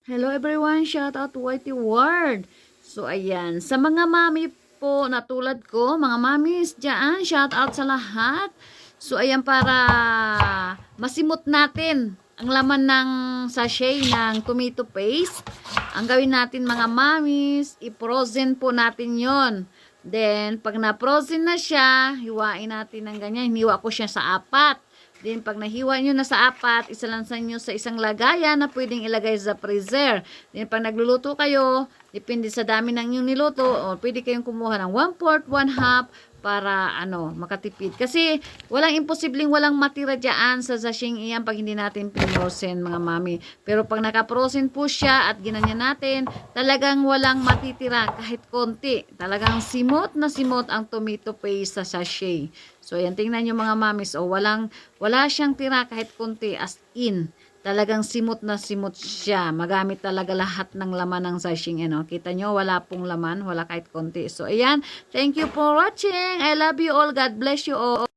Hello everyone, shout out to Whitey Ward. So ayan, sa mga mami po na tulad ko, mga mamis dyan, shout out sa lahat. So ayan, para masimot natin ang laman ng sachet ng tomato paste. Ang gawin natin mga mamis, i-frozen po natin yon. Then pag na-frozen na siya, hiwain natin ng ganyan. Hiniwa ko siya sa apat. Then, pag nahiwa nyo na sa apat, isalansan nyo sa isang lagayan na pwedeng ilagay sa freezer. Then, pag nagluluto kayo, depende sa dami ng inyong niluto, o pwede kayong kumuha ng 1/4, 1/2, para, makatipid. Kasi, walang imposibleng walang matira dyan sa sashing iyan pag hindi natin pinrosen, mga mami. Pero, pag nakaprosen po siya at ginanyan natin, talagang walang matitira kahit konti. Talagang simot na simot ang tomato paste sa sachet. So, ayan, tingnan nyo mga mamis. O, wala siyang tira kahit konti, as in. Talagang simot na simot siya. Magamit talaga lahat ng laman ng sashing. Kita nyo, wala pong laman. Wala kahit konti. So, ayan. Thank you for watching. I love you all. God bless you all.